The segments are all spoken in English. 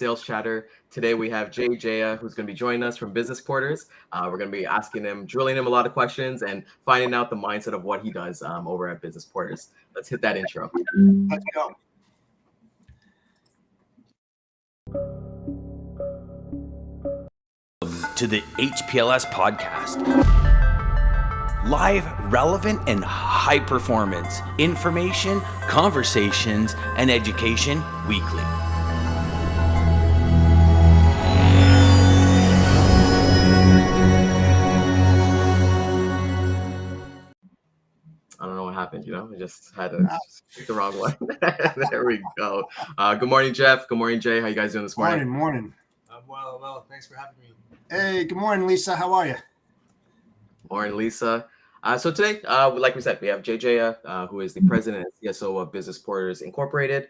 Sales Chatter. Today we have Jeya, who's going to be joining us from Business Porters. We're going to be drilling him a lot of questions and finding out the mindset of what he does over at Business Porters. Let's hit that intro. Let's go. To the HPLS podcast. Live, relevant, and high performance information, conversations, and education weekly. I don't know what happened, I just had to pick the wrong one. There we go. Good morning, Jeff. Good morning, Jay. How you guys doing this morning? Morning. I'm well. Thanks for having me. Hey, good morning, Lisa. How are you? Morning, Lisa. So today, like we said, we have Jeya, who is the president and CSO of Business Porters Incorporated.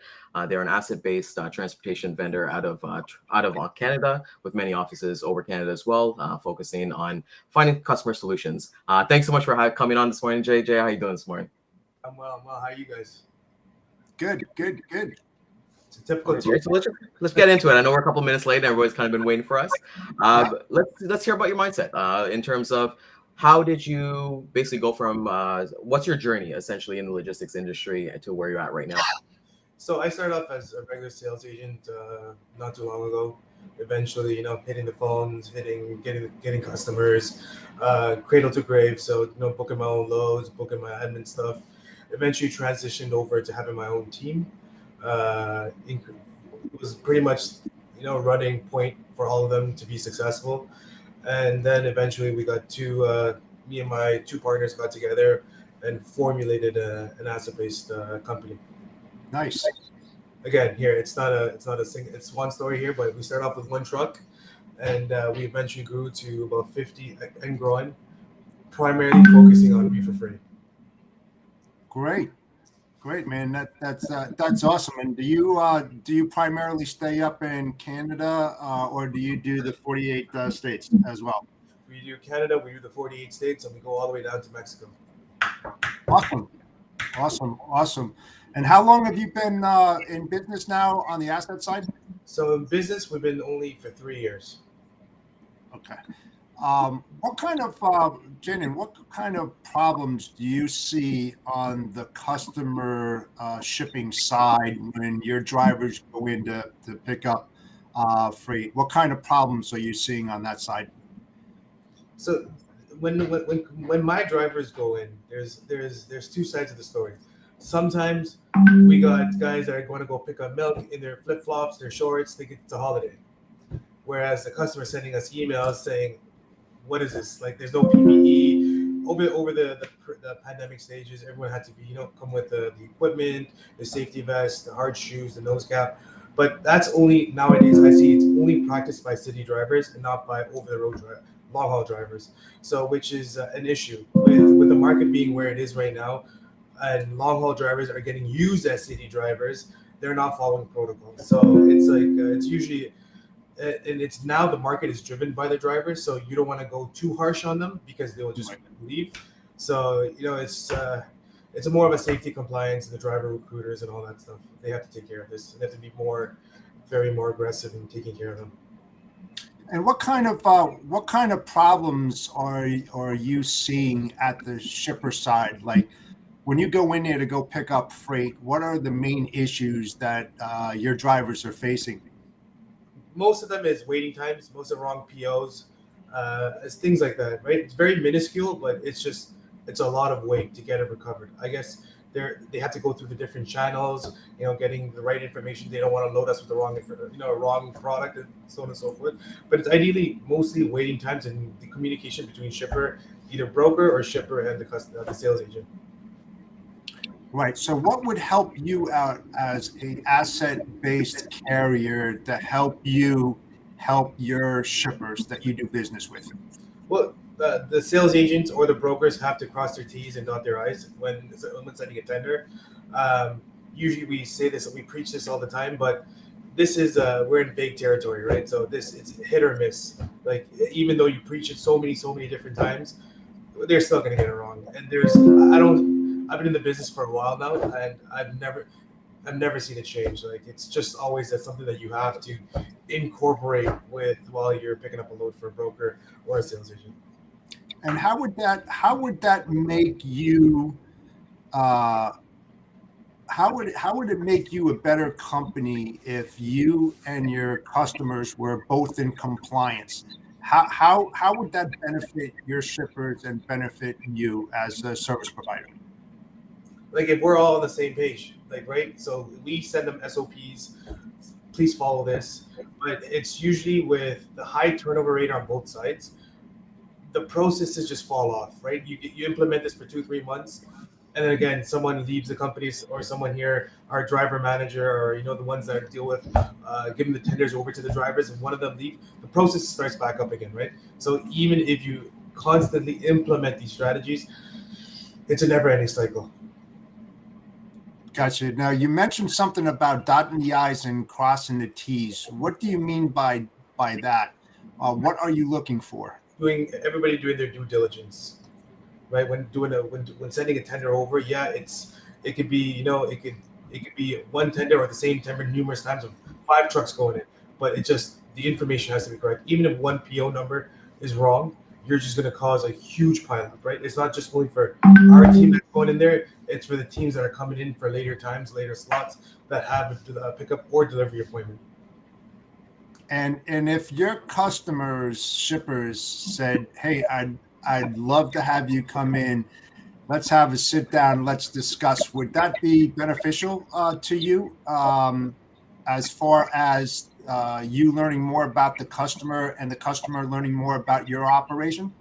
They're an asset-based transportation vendor out of Canada, with many offices over Canada as well, focusing on finding customer solutions. Thanks so much for coming on this morning, Jeya. How are you doing this morning? I'm well. How are you guys? Good. It's a typical. So let's get into it. I know we're a couple of minutes late, and everybody's kind of been waiting for us. But let's hear about your mindset in terms of how did you basically go from what's your journey essentially in the logistics industry to where you're at right now? So I started off as a regular sales agent not too long ago. Eventually, hitting the phones, getting customers, cradle to grave. So booking my own loads, booking my admin stuff. Eventually transitioned over to having my own team. It was pretty much running point for all of them to be successful. And then eventually we got me and my two partners got together and formulated an asset-based company. Nice. Again, here it's one story here, but we started off with one truck, and we eventually grew to about 50 and growing, primarily focusing on reefer freight. Great, man. That's awesome. And do you primarily stay up in Canada, or do you do the 48 states as well? We do Canada, we do the 48 states, and we go all the way down to Mexico. Awesome. And how long have you been in business now on the asset side? So in business, we've been only for 3 years. Okay. What kind of problems do you see on the customer shipping side when your drivers go in to pick up freight? What kind of problems are you seeing on that side? So when my drivers go in, there's two sides of the story. Sometimes we got guys that are going to go pick up milk in their flip-flops, their shorts, think it's a holiday. Whereas the customer sending us emails saying, what is this? Like, there's no PPE. Over the pandemic stages, everyone had to be, come with the equipment, the safety vest, the hard shoes, the nose cap. But that's only, nowadays, I see it's only practiced by city drivers and not by over-the-road long haul drivers. So, which is an issue with the market being where it is right now, and long haul drivers are getting used as city drivers. They're not following protocol. So it's like it's usually. And it's now the market is driven by the drivers, so you don't want to go too harsh on them because they will just leave. So it's more of a safety compliance, the driver recruiters and all that stuff. They have to take care of this. They have to be very more aggressive in taking care of them. And what kind of problems are you seeing at the shipper side? Like when you go in there to go pick up freight, what are the main issues that your drivers are facing? Most of them is waiting times, most of the wrong POs, it's things like that, right? It's very minuscule, but it's a lot of weight to get it recovered. I guess they have to go through the different channels, getting the right information. They don't want to load us with the wrong product and so on and so forth. But it's ideally mostly waiting times and the communication between shipper, either broker or shipper, and the sales agent. Right. So what would help you out as an asset-based carrier to help your shippers that you do business with? Well, the sales agents or the brokers have to cross their T's and dot their I's when sending a tender. Usually we say this and we preach this all the time, but this is we're in vague territory, right? So it's hit or miss. Like, even though you preach it so many different times, they're still going to get it wrong. And I've been in the business for a while now, and I've never seen it change. Like, it's just always that something that you have to incorporate with while you're picking up a load for a broker or a sales agent. And how would that make you how would it make you a better company if you and your customers were both in compliance? How would that benefit your shippers and benefit you as a service provider? Like if we're all on the same page, like right, so we send them SOPs, please follow this, but it's usually with the high turnover rate on both sides, the processes just fall off, right? You implement this for 2 3 months, and then again someone leaves the company, or someone here, our driver manager, or the ones that deal with giving the tenders over to the drivers, and one of them leave, the process starts back up again, right? So even if you constantly implement these strategies, it's a never-ending cycle. Gotcha. Now you mentioned something about dotting the I's and crossing the T's. What do you mean by that? What are you looking for? Everybody doing their due diligence, right? When sending a tender over, yeah, it could be it could be one tender or the same tender numerous times with 5 trucks going in, but the information has to be correct. Even if one PO number is wrong, you're just going to cause a huge pileup, right? It's not just only for our team that's going in there; it's for the teams that are coming in for later slots that have a pickup or delivery appointment. And if your customers, shippers said, "Hey, I'd love to have you come in. Let's have a sit down. Let's discuss." Would that be beneficial to you as far as you learning more about the customer and the customer learning more about your operation?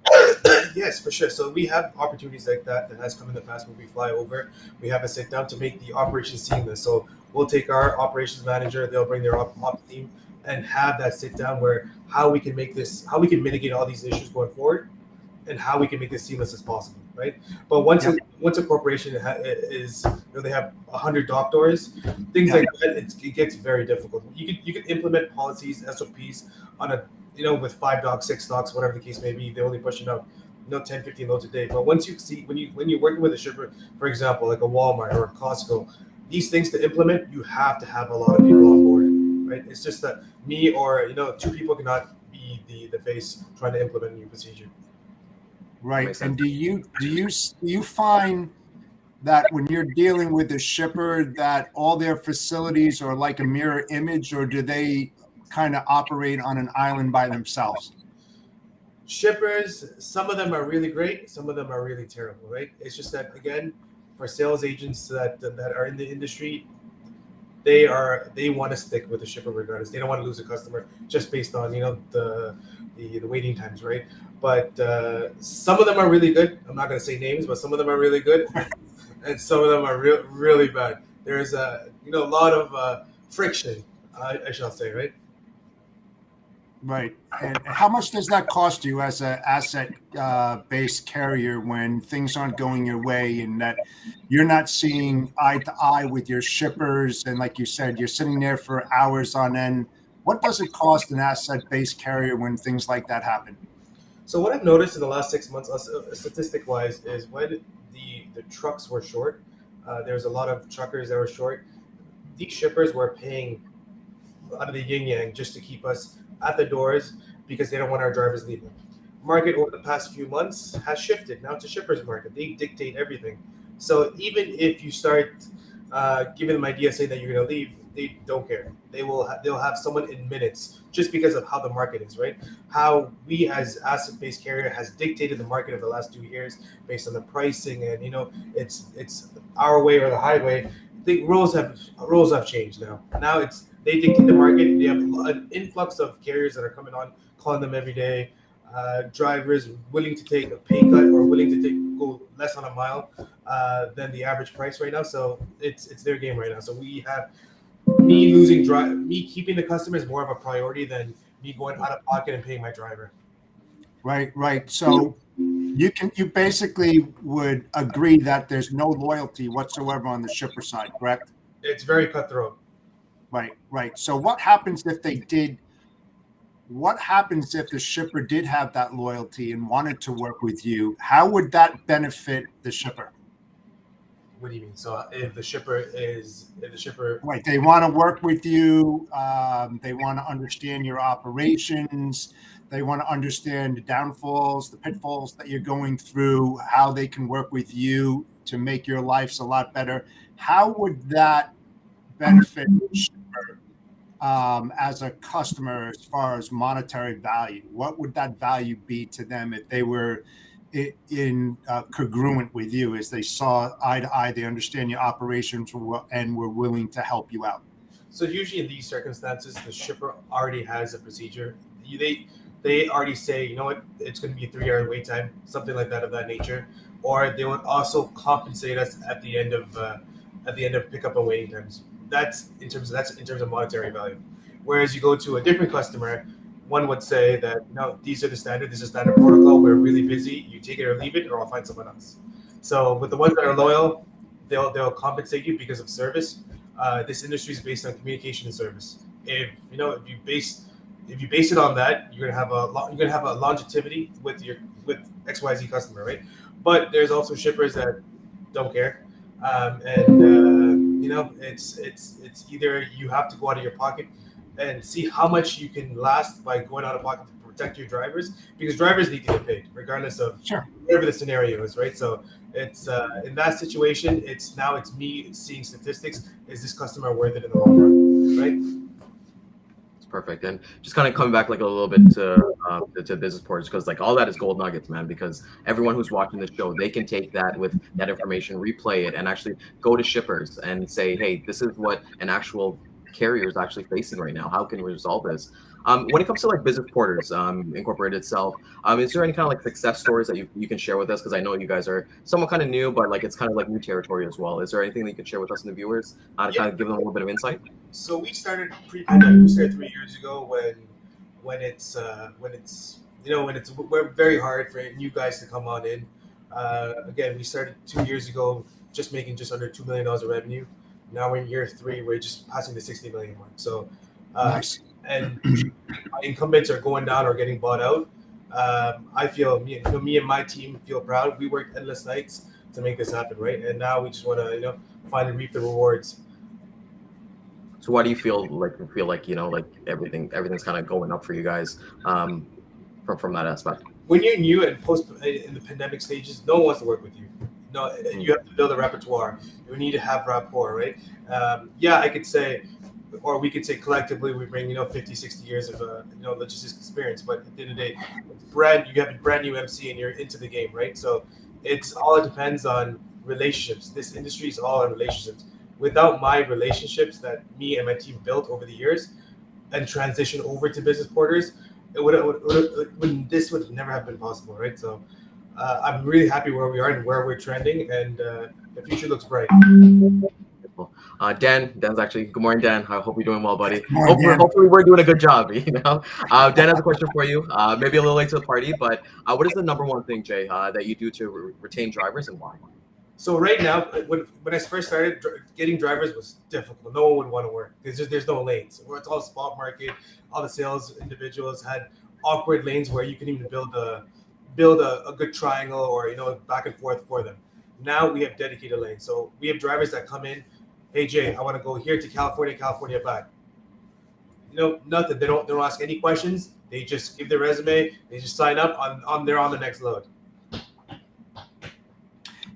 Yes, for sure. So we have opportunities like that has come in the past when we fly over. We have a sit down to make the operation seamless. So we'll take our operations manager, they'll bring their op team, and have that sit down where how we can mitigate all these issues going forward, and how we can make this seamless as possible, right? But once a corporation is they have 100 dock doors, things like that, it gets very difficult. You could implement policies, SOPs on a with 5 docks, 6 docks, whatever the case may be. They're only pushing out 10, 15 loads a day. But once you see when you're working with a shipper, for example, like a Walmart or a Costco, these things to implement, you have to have a lot of people on board, right? It's just that me or 2 people cannot be the face trying to implement a new procedure. Right. And do you find that when you're dealing with a shipper that all their facilities are like a mirror image, or do they kind of operate on an island by themselves? Shippers, some of them are really great, some of them are really terrible, right? It's just that again, for sales agents that are in the industry, they want to stick with the shipper regardless. They don't want to lose a customer just based on the waiting times, right? But some of them are really good. I'm not going to say names, but some of them are really good, and some of them are really bad. There's a lot of friction, I shall say, right? Right. And how much does that cost you as an asset-based carrier when things aren't going your way and that you're not seeing eye to eye with your shippers? And like you said, you're sitting there for hours on end. What does it cost an asset-based carrier when things like that happen? So what I've noticed in the last 6 months, statistic-wise, is when the trucks were short, there's a lot of truckers that were short. These shippers were paying out of the yin yang just to keep us at the doors because they don't want our drivers leaving. Market over the past few months has shifted. Now it's a shipper's market. They dictate everything. So even if you start giving them ideas saying that you're going to leave, they don't care. They'll have someone in minutes just because of how the market is, right? How we as asset-based carrier has dictated the market of the last 2 years based on the pricing, and it's our way or the highway. I think rules have changed now. Now they dictate the market. They have an influx of carriers that are coming on, calling them every day. Drivers willing to take a pay cut or willing to go less on a mile than the average price right now. So it's their game right now. So we have me keeping the customer is more of a priority than me going out of pocket and paying my driver. Right. So you basically would agree that there's no loyalty whatsoever on the shipper side, correct? It's very cutthroat. Right. So what happens if they did? What happens if the shipper did have that loyalty and wanted to work with you? How would that benefit the shipper? What do you mean? So if the shipper Right, they want to work with you. They want to understand your operations. They want to understand the downfalls, the pitfalls that you're going through, how they can work with you to make your lives a lot better. How would that benefit as a customer as far as monetary value? What would that value be to them if they were in congruent with you, as they saw eye to eye, they understand your operations and were willing to help you out? So usually in these circumstances, the shipper already has a procedure. They already say, you know what, it's going to be a 3 hour wait time, something like that of that nature, or they would also compensate us at the end of pickup and waiting times. That's in terms of monetary value. Whereas you go to a different customer, one would say that no, these are the standard. This is standard protocol. We're really busy. You take it or leave it, or I'll find someone else. So with the ones that are loyal, they'll compensate you because of service. This industry is based on communication and service. If you base it on that, you're gonna have a longevity with XYZ customer, right? But there's also shippers that don't care, and it's either you have to go out of your pocket and see how much you can last by going out of pocket to protect your drivers, because drivers need to get paid regardless of Sure. whatever the scenario is, right? So it's in that situation, it's me seeing statistics. Is this customer worth it in the long run, right? It's perfect. And just kind of coming back like a little bit to business portals, because like all that is gold nuggets, man. Because everyone who's watching this show, they can take that with that information, replay it, and actually go to shippers and say, hey, this is what an actual carrier is actually facing right now. How can we resolve this? When it comes to like business porters incorporated itself, is there any kind of like success stories that you can share with us? Because I know you guys are somewhat kind of new, but like it's kind of like new territory as well. Is there anything that you can share with us and the viewers to kind of give them a little bit of insight? So we started pre-pandemic. We started 3 years ago when it's we're very hard for new guys to come on in. Again, we started 2 years ago, just making just under $2 million of revenue. Now we're in year 3. We're just passing the 60 million mark. So, Nice. and my incumbents are going down or getting bought out. I feel me and my team feel proud. We worked endless nights to make this happen, right? And now we just want to finally reap the rewards. So why do you feel like like everything's kind of going up for you guys from that aspect? When you're new and in the pandemic stages, no one wants to work with you. No, you have to build a repertoire. You need to have rapport, right? I could say, or we could say collectively, we bring 50, 60 years of logistics experience. But at the end of the day, you have a brand new MC and you're into the game, right? So it depends on relationships. This industry is all on relationships. Without my relationships that me and my team built over the years and transition over to business porters, this would never have been possible, right? So I'm really happy where we are and where we're trending, and the future looks bright. Dan's actually, good morning, Dan. I hope you're doing well, buddy. Morning, Dan. Hopefully we're doing a good job, Dan has a question for you, maybe a little late to the party, but what is the number one thing, Jay, that you do to retain drivers, and why? So right now, when I first started, getting drivers was difficult. No one would want to work because there's no lanes. It's all spot market. All the sales individuals had awkward lanes where you can even build a good triangle or back and forth for them. Now we have dedicated lanes. So we have drivers that come in. Hey Jay, I want to go here to California back. Nothing. They don't ask any questions. They just give their resume. They just sign up they're on the next load.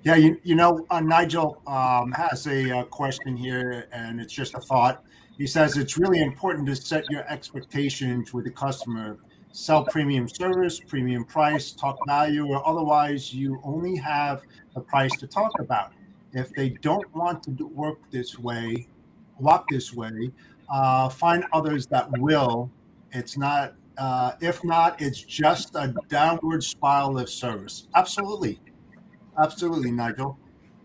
Yeah, Nigel has a question here, and it's just a thought. He says it's really important to set your expectations with the customer. Sell premium service, premium price, talk value, or otherwise you only have the price to talk about. If they don't want to walk this way, find others that will. It's not. If not, it's just a downward spiral of service. Absolutely, Nigel.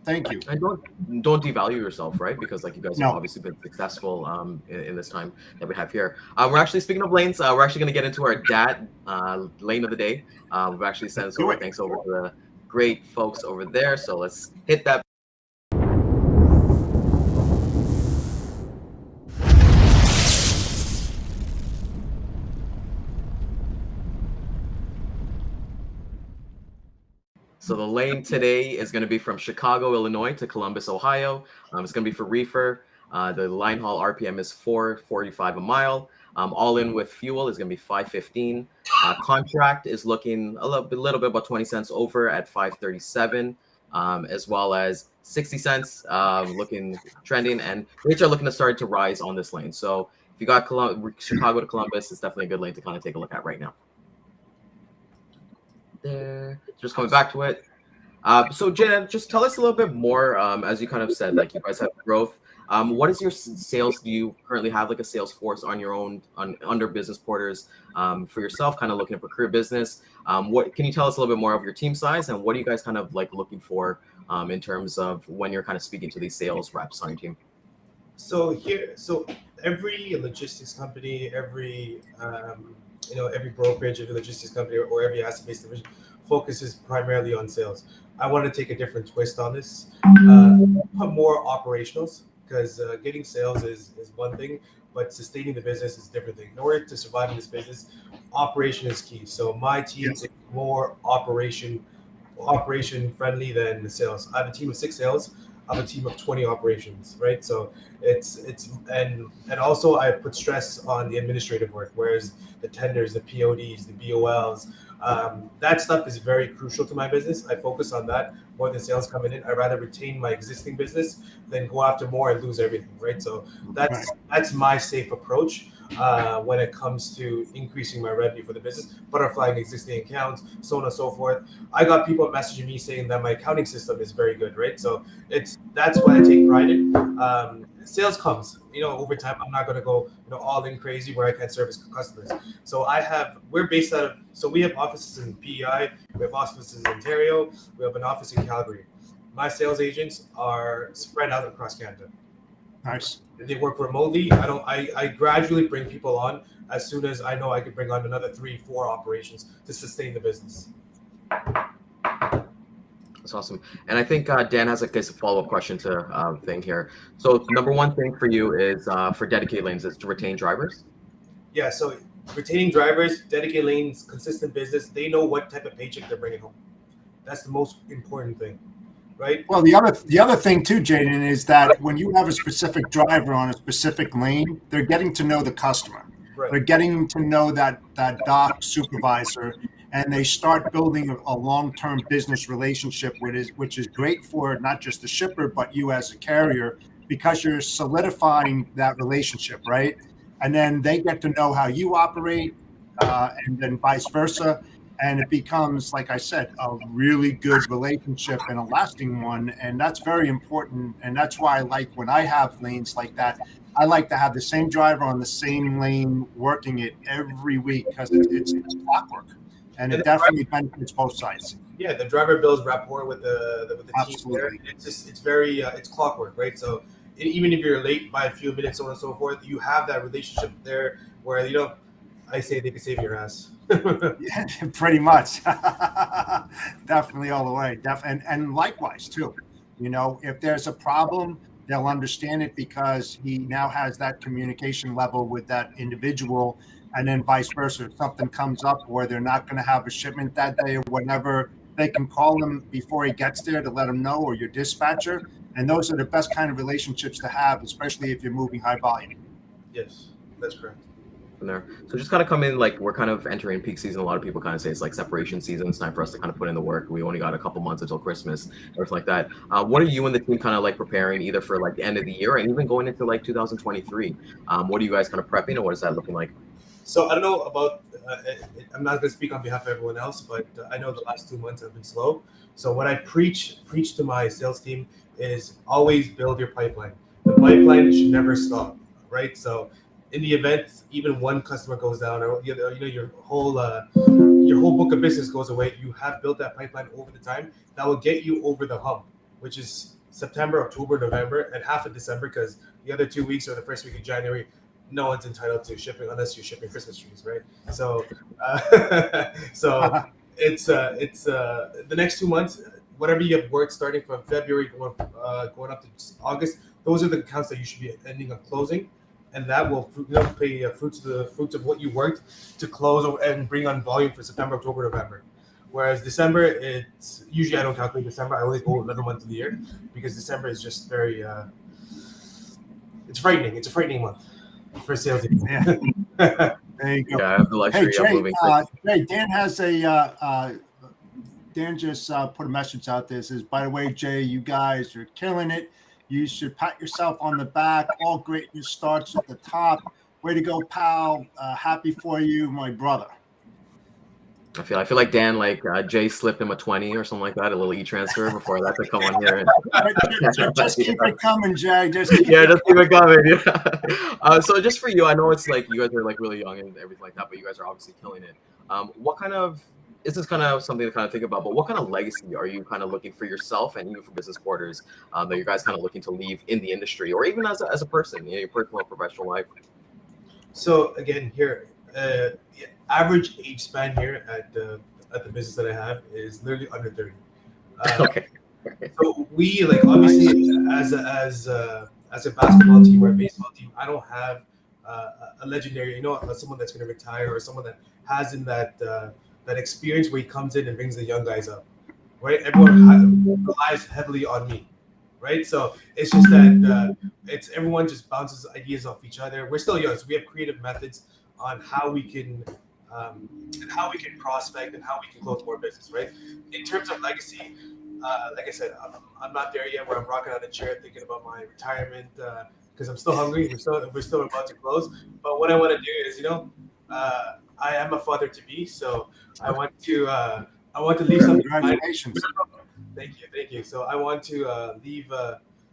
Thank you. And don't devalue yourself, right? Because like you guys have No. obviously been successful in this time that we have here. We're actually, speaking of lanes, we're actually going to get into our dad lane of the day. We've actually sent some thanks over to the great folks over there. So let's hit that. So the lane today is going to be from Chicago, Illinois to Columbus, Ohio. It's going to be for reefer. The line haul RPM is 445 a mile. All in with fuel is going to be 515. Contract is looking a little bit about 20 cents over at 537, as well as 60 cents looking trending. And rates are looking to start to rise on this lane. So if you got Chicago to Columbus, it's definitely a good lane to kind of take a look at right now. There, just coming back to it. So Jeya, just tell us a little bit more. As you kind of said, like you guys have growth. What is your sales? Do you currently have like a sales force on your own, under business porters, for yourself, kind of looking to procure business? What can you tell us a little bit more of your team size, and what are you guys kind of like looking for in terms of when you're kind of speaking to these sales reps on your team? So every logistics company, every every brokerage, every logistics company, or every asset-based division focuses primarily on sales. I want to take a different twist on this, put more operationals, because getting sales is one thing, but sustaining the business is a different thing. In order to survive in this business, operation is key. So my team is more operation friendly than the sales. I have a team of 6 sales. I have a team of 20 operations, right? So it's and also I put stress on the administrative work, whereas the tenders, the PODs, the BOLs, that stuff is very crucial to my business. I focus on that more than sales coming in. I'd rather retain my existing business than go after more and lose everything, right? So that's my safe approach when it comes to increasing my revenue for the business, butterflying existing accounts, so on and so forth. I got people messaging me saying that my accounting system is very good, right? So that's what I take pride in. Sales comes, over time. I'm not going to go, all in crazy where I can't service customers. So we're based out of, so we have offices in PEI, we have offices in Ontario, we have an office in Calgary. My sales agents are spread out across Canada. Nice. They work remotely. I gradually bring people on as soon as I know I could bring on another 3-4 operations to sustain the business. That's awesome. And I think Dan has a follow-up question to thing here. So number one thing for you is for dedicated lanes is to retain drivers. Yeah. So retaining drivers, dedicated lanes, consistent business. They know what type of paycheck they're bringing home. That's the most important thing, right? Well, the other thing too, Jaden, is that when you have a specific driver on a specific lane, they're getting to know the customer. Right. They're getting to know that dock supervisor, and they start building a long-term business relationship, which is great for not just the shipper, but you as a carrier, because you're solidifying that relationship, right? And then they get to know how you operate, and then vice versa. And it becomes, like I said, a really good relationship and a lasting one. And that's very important. And that's why I like when I have lanes like that, I like to have the same driver on the same lane working it every week, because it's clockwork. And it definitely benefits both sides. Yeah, the driver builds rapport with the team there. It's very it's clockwork, right? So even if you're late by a few minutes, so on and so forth, you have that relationship there where I say they can save your ass. Yeah, pretty much. Definitely all the way. And likewise too. If there's a problem, they'll understand it because he now has that communication level with that individual. And then vice versa, if something comes up where they're not going to have a shipment that day or whatever, they can call him before he gets there to let him know, or your dispatcher. And those are the best kind of relationships to have, especially if you're moving high volume. Yes, that's correct. There. So just kind of come in, like we're kind of entering peak season. A lot of people kind of say it's like separation season. It's time for us to kind of put in the work. We only got a couple months until Christmas, everything like that. What are you and the team kind of like preparing either for like the end of the year and even going into like 2023? What are you guys kind of prepping, and what is that looking like? So I don't know about, I'm not going to speak on behalf of everyone else, but I know the last 2 months have been slow. So what I preach to my sales team is always build your pipeline. The pipeline should never stop, right? So in the event even one customer goes down, or your whole book of business goes away, you have built that pipeline over the time that will get you over the hump, which is September, October, November, and half of December, because the other 2 weeks or the first week of January, no one's entitled to shipping unless you're shipping Christmas trees, right? So, it's the next 2 months, whatever you have worked starting from February going up to August, those are the accounts that you should be ending up closing, and that will pay fruits of what you worked to close and bring on volume for September, October, November. Whereas December, it's usually I don't calculate December. I only go another month of the year because December is just very. It's frightening. It's a frightening month for sales. Yeah. There you go. Yeah, I have the Hey, luxury of moving. Jay, Dan has Dan just put a message out there. Says, by the way, Jay, you guys are killing it. You should pat yourself on the back. All greatness starts at the top. Way to go, pal. Happy for you, my brother. I feel like Dan, like Jay slipped him a 20 or something like that, a little e-transfer before that to come on here. Just keep it coming, Jay. Just keep Just keep it coming. Yeah. So just for you, I know it's like you guys are like really young and everything like that, but you guys are obviously killing it. What kind of this is kind of something to kind of think about, but what kind of legacy are you kind of looking for yourself and even for business porters that you guys kind of looking to leave in the industry or even as a person, your personal and professional life? So again, here, the average age span here at the business that I have is literally under 30. Okay. So we like obviously as a basketball team or a baseball team, I don't have a legendary, someone that's going to retire or someone that has in that experience where he comes in and brings the young guys up, right? Everyone relies heavily on me, right? So it's just that it's everyone just bounces ideas off each other. We're still young, so we have creative methods on how we can prospect and how we can close more business, right? In terms of legacy, like I said, I'm not there yet where I'm rocking on a chair thinking about my retirement because I'm still hungry. We're still about to close. But what I want to do is, I am a father to be, so I want to leave something. Congratulations. Thank you. So I want to leave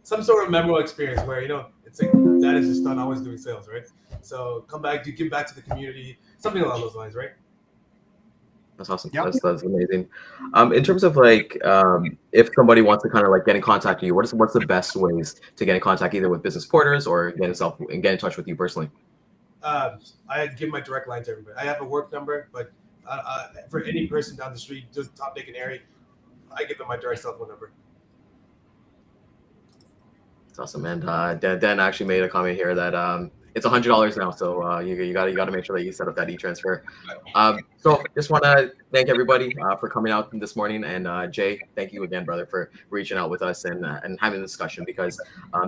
some sort of memorable experience where it's like dad is just not always doing sales, right? So come back, give back to the community, something along those lines, right? That's awesome. Yep. That's amazing. In terms of like, if somebody wants to kind of like get in contact with you, what's the best ways to get in contact either with business porters or get in touch with you personally? I give my direct line to everybody. I have a work number, but for any person down the street, just top Deigan area, I give them my direct cell phone number. That's awesome, man. Dan actually made a comment here that it's $100 now, so you got to make sure that you set up that e-transfer. So just want to thank everybody for coming out this morning, and Jay, thank you again, brother, for reaching out with us and having a discussion because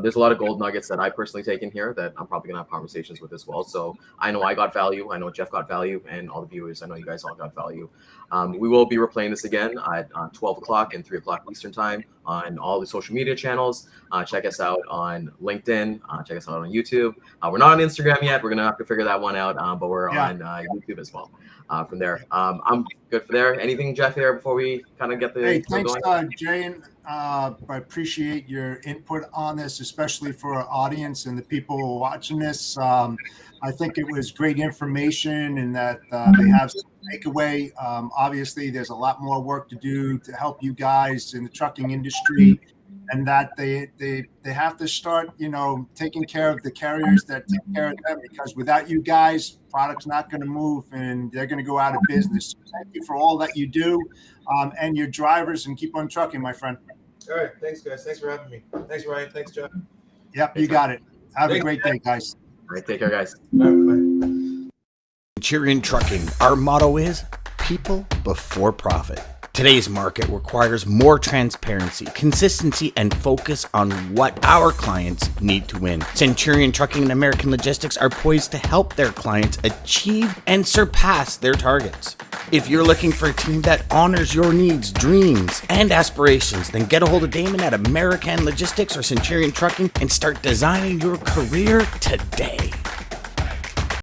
there's a lot of gold nuggets that I personally take in here that I'm probably gonna have conversations with as well. So I know I got value, I know Jeff got value, and all the viewers, I know you guys all got value. We will be replaying this again at 12 o'clock and 3 o'clock Eastern time on all the social media channels. Check us out on LinkedIn. Check us out on YouTube. We're not on Instagram yet. We're going to have to figure that one out, but we're on YouTube as well. From there, I'm good for there. Anything, Jeff, here before we kind of get the thanks, going? Jay, and I appreciate your input on this, especially for our audience and the people who are watching this. I think it was great information and that they have some takeaway. Obviously, there's a lot more work to do to help you guys in the trucking industry, and that they have to start, taking care of the carriers that take care of them, because without you guys, product's not going to move and they're going to go out of business. So thank you for all that you do, and your drivers, and keep on trucking, my friend. All right. Thanks, guys. Thanks for having me. Thanks, Ryan. Thanks, Jeff. Yep, you got it. Have a great day, guys. All right, take care, guys. All right, bye. Centurion Trucking, our motto is people before profit. Today's market requires more transparency, consistency, and focus on what our clients need to win. Centurion Trucking and American Logistics are poised to help their clients achieve and surpass their targets. If you're looking for a team that honors your needs, dreams, and aspirations, then get a hold of Daman at American Logistics or Centurion Trucking and start designing your career today.